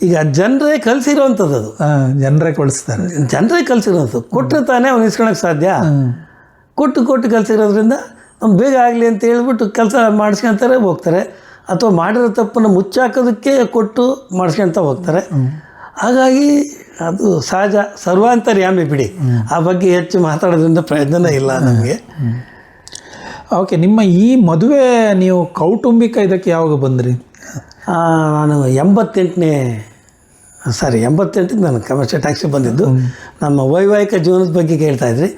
ಈಗ ಜನರೇ ಕಲಿಸಿರೋವಂಥದ್ದು, ಅದು ಜನರೇ ಕಳಿಸ್ತಾರೆ. ಜನರೇ ಕಲಿಸಿರೋದು ಕೊಟ್ಟರೆ ತಾನೇ ಅವ್ನು ಇಸ್ಕೊಳಕ್ಕೆ ಸಾಧ್ಯ. ಕೊಟ್ಟು ಕಲಿಸಿರೋದ್ರಿಂದ ಅವ್ನು ಬೇಗ ಆಗಲಿ ಅಂತ ಹೇಳ್ಬಿಟ್ಟು ಕೆಲಸ ಮಾಡಿಸ್ಕೊತಾರೆ ಹೋಗ್ತಾರೆ, ಅಥವಾ ಮಾಡಿರೋ ತಪ್ಪನ್ನು ಮುಚ್ಚಾಕೋದಕ್ಕೆ ಕೊಟ್ಟು ಮಾಡಿಸ್ಕೊತ ಹೋಗ್ತಾರೆ. ಹಾಗಾಗಿ ಅದು ಸಹಜ, ಸರ್ವಾಂತರ್ಯಾಮಿ ಬಿಡಿ. ಆ ಬಗ್ಗೆ ಹೆಚ್ಚು ಮಾತಾಡೋದ್ರಿಂದ ಪ್ರಯೋಜನ ಇಲ್ಲ ನಮಗೆ. ಓಕೆ, ನಿಮ್ಮ ಈ ಮದುವೆ ನೀವು ಕೌಟುಂಬಿಕ ಇದಕ್ಕೆ ಯಾವಾಗ ಬಂದ್ರಿ? ನಾನು 88ಕ್ಕೆ ನಾನು ಕಮರ್ಷಿಯಲ್ ಟ್ಯಾಕ್ಸಿಗೆ ಬಂದಿದ್ದು. ನಮ್ಮ ವೈವಾಹಿಕ ಜೀವನದ ಬಗ್ಗೆ ಕೇಳ್ತಾಯಿದ್ರಿ.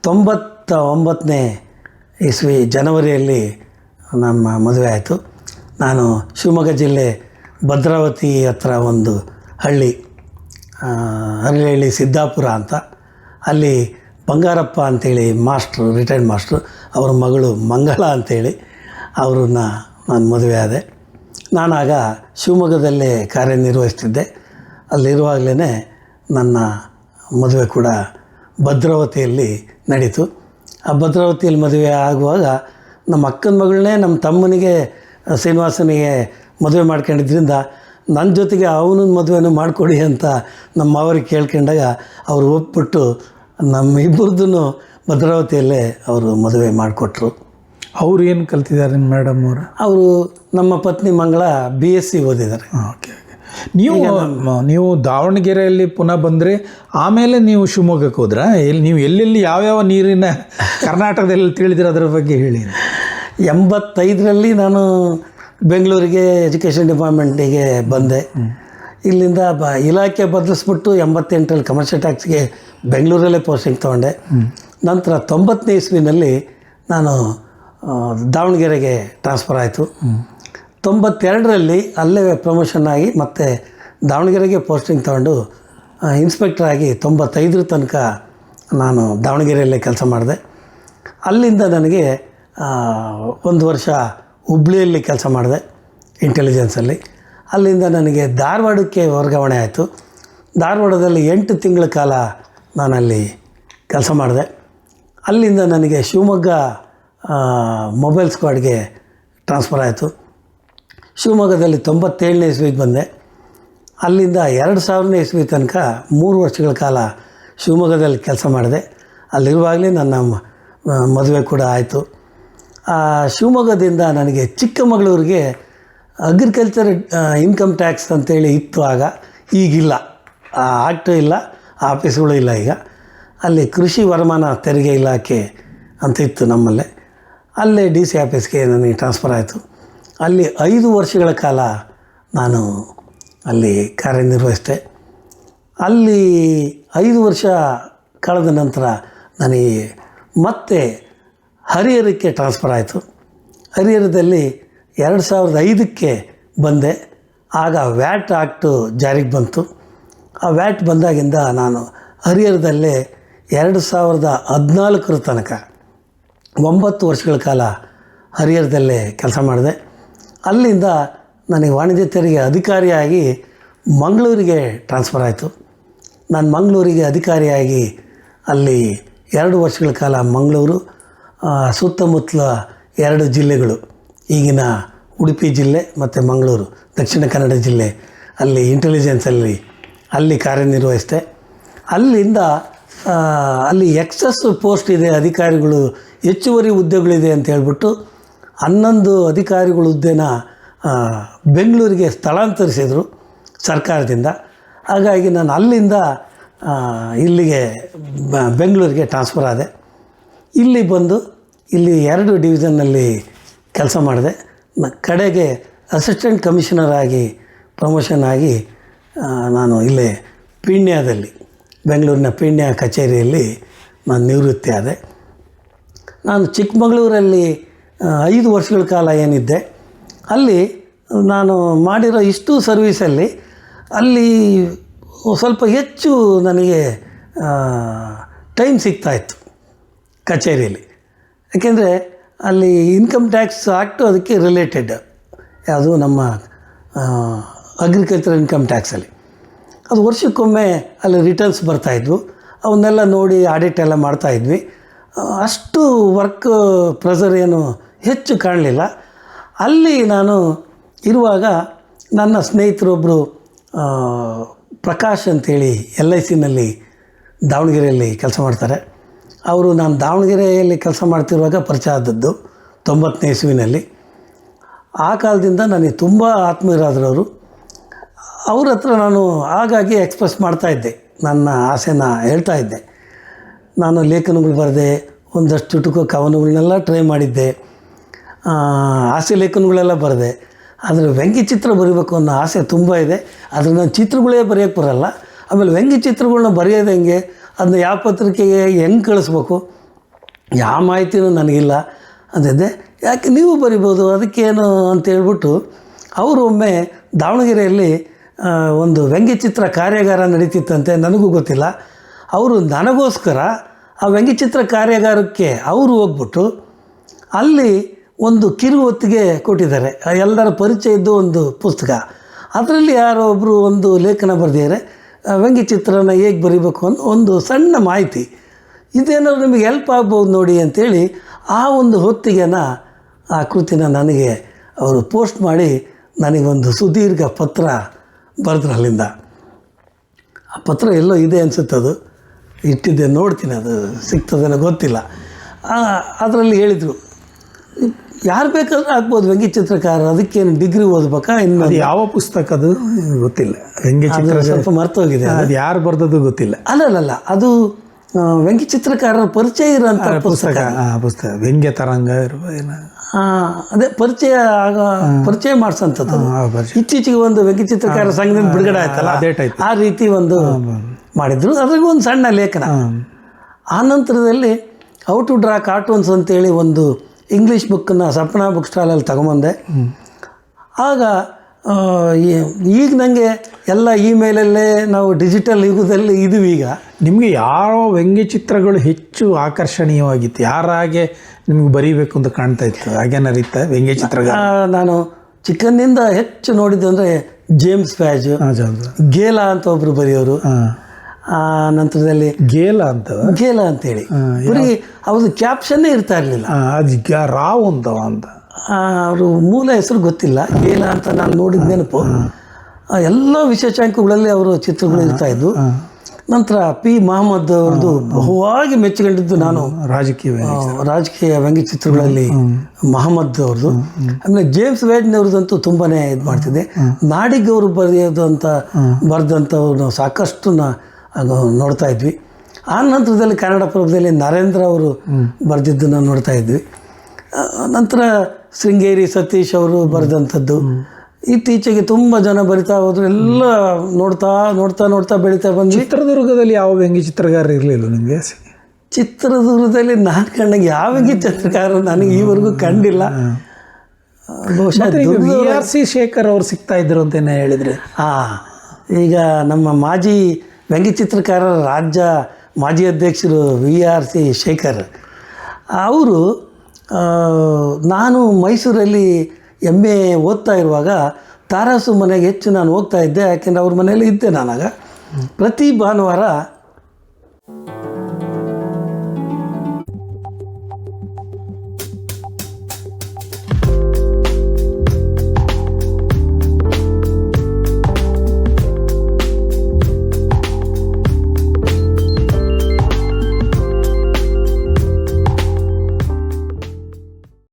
99ನೇ ಇಸ್ವಿ ಜನವರಿಯಲ್ಲಿ ನಮ್ಮ ಮದುವೆ ಆಯಿತು. ನಾನು ಶಿವಮೊಗ್ಗ ಜಿಲ್ಲೆ ಭದ್ರಾವತಿ ಹತ್ರ ಒಂದು ಹಳ್ಳಿ, ಹರಳಹಳ್ಳಿ ಸಿದ್ದಾಪುರ ಅಂತ, ಅಲ್ಲಿ ಬಂಗಾರಪ್ಪ ಅಂಥೇಳಿ ಮಾಸ್ಟ್ರು, ರಿಟೈರ್ಡ್ ಮಾಸ್ಟ್ರು, ಅವ್ರ ಮಗಳು ಮಂಗಳ ಅಂಥೇಳಿ ಅವ್ರನ್ನ ನಾನು ಮದುವೆ ಆದೆ. ನಾನಾಗ ಶಿವಮೊಗ್ಗದಲ್ಲೇ ಕಾರ್ಯನಿರ್ವಹಿಸ್ತಿದ್ದೆ. ಅಲ್ಲಿರುವಾಗಲೇ ನನ್ನ ಮದುವೆ ಕೂಡ ಭದ್ರಾವತಿಯಲ್ಲಿ ನಡೀತು. ಆ ಭದ್ರಾವತಿಯಲ್ಲಿ ಮದುವೆ ಆಗುವಾಗ ನಮ್ಮ ಅಕ್ಕನ ಮಗಳನ್ನೇ ನಮ್ಮ ತಮ್ಮನಿಗೆ ಶ್ರೀನಿವಾಸನಿಗೆ ಮದುವೆ ಮಾಡ್ಕೊಂಡಿದ್ದರಿಂದ ನನ್ನ ಜೊತೆಗೆ ಅವನ ಮದುವೆನೂ ಮಾಡಿಕೊಡಿ ಅಂತ ನಮ್ಮ ಅವ್ರಿಗೆ ಕೇಳ್ಕೊಂಡಾಗ ಅವರು ಒಪ್ಪಿಬಿಟ್ಟು ನಮ್ಮ ಇಬ್ಬರದೂ ಭದ್ರಾವತಿಯಲ್ಲೇ ಅವರು ಮದುವೆ ಮಾಡಿಕೊಟ್ರು. ಅವ್ರು ಏನು ಕಲ್ತಿದ್ದಾರೆ ಮೇಡಮ್ ಅವರು? ಅವರು ನಮ್ಮ ಪತ್ನಿ ಮಂಗಳ BSc ಓದಿದ್ದಾರೆ. ಓಕೆ. ನೀವು ದಾವಣಗೆರೆಯಲ್ಲಿ ಪುನಃ ಬಂದರೆ ಆಮೇಲೆ ನೀವು ಶಿವಮೊಗ್ಗಕ್ಕೆ ಹೋದ್ರಾ? ನೀವು ಎಲ್ಲೆಲ್ಲಿ ಯಾವ್ಯಾವ ನೀರಿನ ಕರ್ನಾಟಕದಲ್ಲಿ ತಿಳಿದಿರೋ ಅದ್ರ ಬಗ್ಗೆ ಹೇಳಿ. 85ರಲ್ಲಿ ನಾನು ಬೆಂಗಳೂರಿಗೆ ಎಜುಕೇಷನ್ ಡಿಪಾರ್ಟ್ಮೆಂಟಿಗೆ ಬಂದೆ. ಇಲ್ಲಿಂದ ಇಲಾಖೆ ಬದಲಿಸ್ಬಿಟ್ಟು 88ರಲ್ಲಿ ಕಮರ್ಷಿಯಲ್ ಟ್ಯಾಕ್ಸ್ಗೆ ಬೆಂಗಳೂರಲ್ಲೇ ಪೋಸ್ಟಿಂಗ್ ತೊಗೊಂಡೆ. ನಂತರ 90ನೇ ಇಸ್ವಿನಲ್ಲಿ ನಾನು ದಾವಣಗೆರೆಗೆ ಟ್ರಾನ್ಸ್ಫರ್ ಆಯಿತು. 92ರಲ್ಲಿ ಅಲ್ಲೇ ಪ್ರಮೋಷನ್ ಆಗಿ ಮತ್ತೆ ದಾವಣಗೆರೆಗೆ ಪೋಸ್ಟಿಂಗ್ ತೊಗೊಂಡು ಇನ್ಸ್ಪೆಕ್ಟರ್ ಆಗಿ 95 ತನಕ ನಾನು ದಾವಣಗೆರೆಯಲ್ಲೇ ಕೆಲಸ ಮಾಡಿದೆ. ಅಲ್ಲಿಂದ ನನಗೆ 1 ವರ್ಷ ಹುಬ್ಳಿಯಲ್ಲಿ ಕೆಲಸ ಮಾಡಿದೆ ಇಂಟೆಲಿಜೆನ್ಸಲ್ಲಿ. ಅಲ್ಲಿಂದ ನನಗೆ ಧಾರವಾಡಕ್ಕೆ ವರ್ಗಾವಣೆ ಆಯಿತು. ಧಾರವಾಡದಲ್ಲಿ 8 ತಿಂಗಳ ಕಾಲ ನಾನಲ್ಲಿ ಕೆಲಸ ಮಾಡಿದೆ. ಅಲ್ಲಿಂದ ನನಗೆ ಶಿವಮೊಗ್ಗ ಮೊಬೈಲ್ ಸ್ಕ್ವಾಡ್ಗೆ ಟ್ರಾನ್ಸ್ಫರ್ ಆಯಿತು. ಶಿವಮೊಗ್ಗದಲ್ಲಿ 97ನೇ ಇಸ್ವಿಗೆ ಬಂದೆ. ಅಲ್ಲಿಂದ 2000ನೇ ಇಸ್ವಿ ತನಕ 3 ವರ್ಷಗಳ ಕಾಲ ಶಿವಮೊಗ್ಗದಲ್ಲಿ ಕೆಲಸ ಮಾಡಿದೆ. ಅಲ್ಲಿರುವಾಗಲೇ ನನ್ನ ಮದುವೆ ಕೂಡ ಆಯಿತು. ಶಿವಮೊಗ್ಗದಿಂದ ನನಗೆ ಚಿಕ್ಕಮಗಳೂರಿಗೆ ಅಗ್ರಿಕಲ್ಚರ್ ಇನ್ಕಮ್ ಟ್ಯಾಕ್ಸ್ ಅಂತೇಳಿ ಇತ್ತು ಆಗ. ಈಗಿಲ್ಲ, ಆ ಆ್ಯಕ್ಟು ಇಲ್ಲ, ಆ ಆಫೀಸ್ಗಳು ಇಲ್ಲ ಈಗ. ಅಲ್ಲಿ ಕೃಷಿ ವರಮಾನ ತೆರಿಗೆ ಇಲಾಖೆ ಅಂತ ಇತ್ತು ನಮ್ಮಲ್ಲೇ. ಅಲ್ಲೇ ಡಿ ಸಿ ಆಫೀಸ್ಗೆ ನನಗೆ ಟ್ರಾನ್ಸ್ಫರ್ ಆಯಿತು. ಅಲ್ಲಿ 5 ವರ್ಷಗಳ ಕಾಲ ನಾನು ಅಲ್ಲಿ ಕಾರ್ಯನಿರ್ವಹಿಸಿದೆ. ಅಲ್ಲಿ 5 ವರ್ಷ ಕಳೆದ ನಂತರ ನನಗೆ ಮತ್ತೆ ಹರಿಹರಕ್ಕೆ ಟ್ರಾನ್ಸ್ಫರ್ ಆಯಿತು. ಹರಿಹರದಲ್ಲಿ 2005ಕ್ಕೆ ಬಂದೆ. ಆಗ ವ್ಯಾಟ್ ಆ್ಯಕ್ಟು ಜಾರಿಗೆ ಬಂತು. ಆ ವ್ಯಾಟ್ ಬಂದಾಗಿಂದ ನಾನು ಹರಿಹರದಲ್ಲೇ 2014 ತನಕ 9 ವರ್ಷಗಳ ಕಾಲ ಹರಿಹರದಲ್ಲೇ ಕೆಲಸ ಮಾಡಿದೆ. ಅಲ್ಲಿಂದ ನನಗೆ ವಾಣಿಜ್ಯ ತೆರಿಗೆ ಅಧಿಕಾರಿಯಾಗಿ ಮಂಗಳೂರಿಗೆ ಟ್ರಾನ್ಸ್ಫರ್ ಆಯಿತು. ನಾನು ಮಂಗಳೂರಿಗೆ ಅಧಿಕಾರಿಯಾಗಿ ಅಲ್ಲಿ 2 ವರ್ಷಗಳ ಕಾಲ ಮಂಗಳೂರು ಸುತ್ತಮುತ್ತಲ 2 ಜಿಲ್ಲೆಗಳು, ಈಗಿನ ಉಡುಪಿ ಜಿಲ್ಲೆ ಮತ್ತು ಮಂಗಳೂರು ದಕ್ಷಿಣ ಕನ್ನಡ ಜಿಲ್ಲೆ, ಅಲ್ಲಿ ಇಂಟೆಲಿಜೆನ್ಸಲ್ಲಿ ಅಲ್ಲಿ ಕಾರ್ಯನಿರ್ವಹಿಸಿದೆ. ಅಲ್ಲಿಂದ ಅಲ್ಲಿ ಎಕ್ಸಸ್ ಪೋಸ್ಟ್ ಇದೆ, ಅಧಿಕಾರಿಗಳು ಹೆಚ್ಚುವರಿ ಹುದ್ದೆಗಳಿದೆ ಅಂತ ಹೇಳ್ಬಿಟ್ಟು 11 ಅಧಿಕಾರಿಗಳ ಹುದ್ದೆನ ಬೆಂಗಳೂರಿಗೆ ಸ್ಥಳಾಂತರಿಸಿದರು ಸರ್ಕಾರದಿಂದ. ಹಾಗಾಗಿ ನಾನು ಅಲ್ಲಿಂದ ಇಲ್ಲಿಗೆ ಬೆಂಗಳೂರಿಗೆ ಟ್ರಾನ್ಸ್ಫರ್ ಆದೆ. ಇಲ್ಲಿ ಬಂದು ಇಲ್ಲಿ 2 ಡಿವಿಷನ್ನಲ್ಲಿ ಕೆಲಸ ಮಾಡಿದೆ. ಕಡೆಗೆ ಅಸಿಸ್ಟೆಂಟ್ ಕಮಿಷನರ್ ಆಗಿ ಪ್ರಮೋಷನ್ ಆಗಿ ನಾನು ಇಲ್ಲೇ ಪೀಣ್ಯದಲ್ಲಿ, ಬೆಂಗಳೂರಿನ ಪೀಣ್ಯ ಕಚೇರಿಯಲ್ಲಿ ನಾನು ನಿವೃತ್ತಿ ಆದೆ. ನಾನು ಚಿಕ್ಕಮಗಳೂರಲ್ಲಿ 5 ವರ್ಷಗಳ ಕಾಲ ಏನಿದ್ದೆ, ಅಲ್ಲಿ ನಾನು ಮಾಡಿರೋ ಇಷ್ಟು ಸರ್ವೀಸಲ್ಲಿ ಅಲ್ಲಿ ಸ್ವಲ್ಪ ಹೆಚ್ಚು ನನಗೆ ಟೈಮ್ ಸಿಗ್ತಾಯಿತ್ತು ಕಚೇರಿಯಲ್ಲಿ. ಯಾಕೆಂದರೆ ಅಲ್ಲಿ ಇನ್ಕಮ್ ಟ್ಯಾಕ್ಸ್ ಆ್ಯಕ್ಟು ಅದಕ್ಕೆ ರಿಲೇಟೆಡ್, ಯಾವುದು ನಮ್ಮ ಅಗ್ರಿಕಲ್ಚರ್ ಇನ್ಕಮ್ ಟ್ಯಾಕ್ಸಲ್ಲಿ ಅದು ವರ್ಷಕ್ಕೊಮ್ಮೆ ಅಲ್ಲಿ ರಿಟರ್ನ್ಸ್ ಬರ್ತಾಯಿದ್ವು. ಅವನ್ನೆಲ್ಲ ನೋಡಿ ಆಡಿಟ್ ಎಲ್ಲ ಮಾಡ್ತಾಯಿದ್ವಿ. ಅಷ್ಟು ವರ್ಕ್ ಪ್ರೆಷರ್ ಏನು ಹೆಚ್ಚು ಕಾಣಲಿಲ್ಲ. ಅಲ್ಲಿ ನಾನು ಇರುವಾಗ ನನ್ನ ಸ್ನೇಹಿತರೊಬ್ಬರು ಪ್ರಕಾಶ್ ಅಂತೇಳಿ LICನಲ್ಲಿ ದಾವಣಗೆರೆಯಲ್ಲಿ ಕೆಲಸ ಮಾಡ್ತಾರೆ. ಅವರು ನಾನು ದಾವಣಗೆರೆಯಲ್ಲಿ ಕೆಲಸ ಮಾಡ್ತಿರುವಾಗ ಪರಿಚಯ ಆದದ್ದು 90ನೇ ಇಸ್ವಿನಲ್ಲಿ. ಆ ಕಾಲದಿಂದ ನನಗೆ ತುಂಬ ಆತ್ಮೀಯರಾದರು ಅವರು. ಅವ್ರ ಹತ್ರ ನಾನು ಹಾಗಾಗಿ ಎಕ್ಸ್ಪ್ರೆಸ್ ಮಾಡ್ತಾಯಿದ್ದೆ, ನನ್ನ ಆಸೆನ ಹೇಳ್ತಾ ಇದ್ದೆ. ನಾನು ಲೇಖನಗಳು ಬರೆದೆ, ಒಂದಷ್ಟು ಚುಟುಕು ಕವನಗಳನ್ನೆಲ್ಲ ಟ್ರೈ ಮಾಡಿದ್ದೆ, ಹಾಸ್ಯ ಲೇಖನಗಳೆಲ್ಲ ಬರೆದೆ. ಆದರೆ ವ್ಯಂಗ್ಯ ಚಿತ್ರ ಬರೀಬೇಕು ಅನ್ನೋ ಆಸೆ ತುಂಬ ಇದೆ. ಆದರೆ ನಾನು ಚಿತ್ರಗಳೇ ಬರೆಯೋಕ್ಕೆ ಬರೋಲ್ಲ. ಆಮೇಲೆ ವ್ಯಂಗ್ಯ ಚಿತ್ರಗಳನ್ನ ಬರೆಯೋದು ಹೆಂಗೆ, ಅದನ್ನ ಯಾವ ಪತ್ರಿಕೆಗೆ ಹೆಂಗೆ ಕಳಿಸ್ಬೇಕು, ಯಾವ ಮಾಹಿತಿನೂ ನನಗಿಲ್ಲ ಅಂದಿದ್ದೆ. ಯಾಕೆ ನೀವು ಬರಿಬೋದು ಅದಕ್ಕೇನು ಅಂತ ಹೇಳ್ಬಿಟ್ಟು ಅವರು ಒಮ್ಮೆ ದಾವಣಗೆರೆಯಲ್ಲಿ ಒಂದು ವ್ಯಂಗ್ಯಚಿತ್ರ ಕಾರ್ಯಾಗಾರ ನಡೀತಿತ್ತಂತೆ, ನನಗೂ ಗೊತ್ತಿಲ್ಲ. ಅವರು ನನಗೋಸ್ಕರ ಆ ವ್ಯಂಗ್ಯಚಿತ್ರ ಕಾರ್ಯಾಗಾರಕ್ಕೆ ಅವರು ಹೋಗ್ಬಿಟ್ಟು ಅಲ್ಲಿ ಒಂದು ಕಿರು ಹೊತ್ತಿಗೆ ಕೊಟ್ಟಿದ್ದಾರೆ. ಎಲ್ಲರ ಪರಿಚಯ ಇದ್ದು ಒಂದು ಪುಸ್ತಕ, ಅದರಲ್ಲಿ ಯಾರೋ ಒಬ್ಬರು ಒಂದು ಲೇಖನ ಬರೆದಿದ್ದಾರೆ, ವ್ಯಂಗ್ಯಚಿತ್ರನ ಹೇಗೆ ಬರೀಬೇಕು ಅನ್ನೋ ಒಂದು ಸಣ್ಣ ಮಾಹಿತಿ, ಇದೇನಾದ್ರು ನಿಮಗೆ ಹೆಲ್ಪ್ ಆಗ್ಬೋದು ನೋಡಿ ಅಂಥೇಳಿ ಆ ಒಂದು ಹೊತ್ತಿಗೆನ ಆ ಕೃತಿನ ನನಗೆ ಅವರು ಪೋಸ್ಟ್ ಮಾಡಿ ನನಗೊಂದು ಸುದೀರ್ಘ ಪತ್ರ ಬರೆದ್ರು. ಅಲ್ಲಿಂದ ಆ ಪತ್ರ ಎಲ್ಲೋ ಇದೆ ಅನಿಸುತ್ತೆ, ಅದು ಇಟ್ಟಿದ್ದೆ, ನೋಡ್ತೀನಿ ಅದು ಸಿಗ್ತದೇನೋ ಗೊತ್ತಿಲ್ಲ. ಅದರಲ್ಲಿ ಹೇಳಿದರು, ಯಾರು ಬೇಕಾದರೂ ಆಗ್ಬೋದು ವ್ಯಂಗ್ಯಚಿತ್ರಕಾರ, ಅದಕ್ಕೇನು ಡಿಗ್ರಿ ಓದ್ಬೇಕಾ, ಇನ್ನು ಯಾವ ಪುಸ್ತಕ ಅದು ಗೊತ್ತಿಲ್ಲ. ವ್ಯಂಗ್ಯಚಿತ್ರ ಸ್ವಲ್ಪ ಮರ್ತೋಗಿದೆ, ಅದು ಯಾರು ಬರೆದದ್ದು ಗೊತ್ತಿಲ್ಲ. ಅಲ್ಲಲ್ಲ, ಅದು ವ್ಯಂಗ್ಯಚಿತ್ರಕಾರರ ಪರಿಚಯ ಇರೋಂಥ ಪುಸ್ತಕ. ಪುಸ್ತಕ ವ್ಯಂಗ್ಯ ತರಂಗ ಇರುವ ಅದೇ ಪರಿಚಯ ಮಾಡಿಸೋಂಥದ್ದು. ಇತ್ತೀಚೆಗೆ ಒಂದು ವ್ಯಂಗ್ಯಚಿತ್ರಕಾರ ಸಂಘದಿಂದ ಬಿಡುಗಡೆ ಆಯ್ತಲ್ಲ, ಆ ರೀತಿ ಒಂದು ಮಾಡಿದ್ರು. ಅದ್ರಾಗ ಒಂದು ಸಣ್ಣ ಲೇಖನ. ಆ ನಂತರದಲ್ಲಿ ಹೌ ಟು ಡ್ರಾ ಕಾರ್ಟೂನ್ಸ್ ಅಂತೇಳಿ ಒಂದು ಇಂಗ್ಲೀಷ್ ಬುಕ್ಕನ್ನು ಸಪ್ನಾ ಬುಕ್ ಸ್ಟಾಲಲ್ಲಿ ತಗೊಂಬಂದೆ. ಆಗ ಈಗ ನನಗೆ ಎಲ್ಲ ಇಮೇಲಲ್ಲೇ ನಾವು ಡಿಜಿಟಲ್ ಯುಗದಲ್ಲಿ ಇದೀವಿ. ಈಗ ನಿಮಗೆ ಯಾವ ವ್ಯಂಗ್ಯಚಿತ್ರಗಳು ಹೆಚ್ಚು ಆಕರ್ಷಣೀಯವಾಗಿತ್ತು, ಯಾರಾಗೆ ನಿಮ್ಗೆ ಬರೀಬೇಕು ಅಂತ ಕಾಣ್ತಾ ಇತ್ತು, ಹಾಗೇನರಿತ್ತ ವ್ಯಂಗ್ಯಚಿತ್ರಗಳು? ನಾನು ಚಿಕ್ಕಂದಿಂದ ಹೆಚ್ಚು ನೋಡಿದ್ದು ಅಂದರೆ ಜೇಮ್ಸ್ ಫ್ಯಾಜ್, ಗೇಲಾ ಅಂತ ಒಬ್ಬರು ಬರೆಯೋರು. ಆ ನಂತರದಲ್ಲಿ ಗೇಲಾ ಅಂತೇಳಿ ಬರೀ ಅವ್ರದ್ದು ಕ್ಯಾಪ್ಷನ್ನೇ ಇರ್ತಾ ಇರಲಿಲ್ಲ. ಅದು ರಾವ್ ಅಂತ ಅವರು ಮೂಲ ಹೆಸರು ಗೊತ್ತಿಲ್ಲ, ಗೇಲಾ ಅಂತ ನಾನು ನೋಡಿದ ನೆನಪು. ಎಲ್ಲ ವಿಶೇಷಾಂಕಗಳಲ್ಲಿ ಅವರು ಚಿತ್ರಗಳು ಇರ್ತಾಯಿದ್ವು. ನಂತರ P. ಮಹಮ್ಮದ್ ಅವ್ರದ್ದು ಬಹುವಾಗಿ ಮೆಚ್ಚಿಕೊಂಡಿದ್ದು ನಾನು ರಾಜಕೀಯ ವ್ಯಂಗ್ಯ ಚಿತ್ರಗಳಲ್ಲಿ ಮಹಮ್ಮದ್ ಅವ್ರದ್ದು. ಆಮೇಲೆ ಜೇಮ್ಸ್ ವೇಜ್ನವ್ರದ್ದಂತೂ ತುಂಬಾ ಇದು ಮಾಡ್ತಿದ್ದೆ. ನಾಡಿಗ್ ಅವರು ಬರೆಯೋದು ಅಂತ ಬರೆದಂಥವ್ರು ಸಾಕಷ್ಟು ನೋಡ್ತಾ ಇದ್ವಿ. ಆ ನಂತರದಲ್ಲಿ ಕನ್ನಡಪ್ರಭದಲ್ಲಿ ನರೇಂದ್ರ ಅವರು ಬರೆದಿದ್ದನ್ನು ನೋಡ್ತಾ ಇದ್ವಿ. ನಂತರ ಶೃಂಗೇರಿ ಸತೀಶ್ ಅವರು ಬರೆದಂಥದ್ದು. ಇತ್ತೀಚೆಗೆ ತುಂಬ ಜನ ಬರಿತಾ ಹೋದ್ರು, ಎಲ್ಲ ನೋಡ್ತಾ ನೋಡ್ತಾ ನೋಡ್ತಾ ಬೆಳೀತಾ ಬಂದ್ವಿ. ಚಿತ್ರದುರ್ಗದಲ್ಲಿ ಯಾವ ವ್ಯಂಗ್ಯ ಚಿತ್ರಗಾರರು ಇರಲಿಲ್ಲ ನಿಮಗೆ? ಚಿತ್ರದುರ್ಗದಲ್ಲಿ ನಾನು ಕಂಡಾಗ ಯಾವ ವ್ಯಂಗ್ಯ ಚಿತ್ರಕಾರ ನನಗೆ ಈವರೆಗೂ ಕಂಡಿಲ್ಲ. ಬಹುಶಃ VRC ಶೇಖರ್ ಅವ್ರು ಸಿಗ್ತಾ ಇದ್ರು ಅಂತೇನೆ ಹೇಳಿದರೆ. ಈಗ ನಮ್ಮ ಮಾಜಿ ವ್ಯಂಗ್ಯ ಚಿತ್ರಕಾರರ ರಾಜ್ಯ ಮಾಜಿ ಅಧ್ಯಕ್ಷರು VRC ಶೇಖರ್ ಅವರು, ನಾನು ಮೈಸೂರಲ್ಲಿ MA ಓದ್ತಾ ಇರುವಾಗ ತಾರಾಸು ಮನೆಗೆ ಹೆಚ್ಚು ನಾನು ಹೋಗ್ತಾ ಇದ್ದೆ. ಯಾಕೆಂದರೆ ಅವ್ರ ಮನೆಯಲ್ಲಿ ಇದ್ದೆ. ನಾನಾಗ ಪ್ರತಿ ಭಾನುವಾರ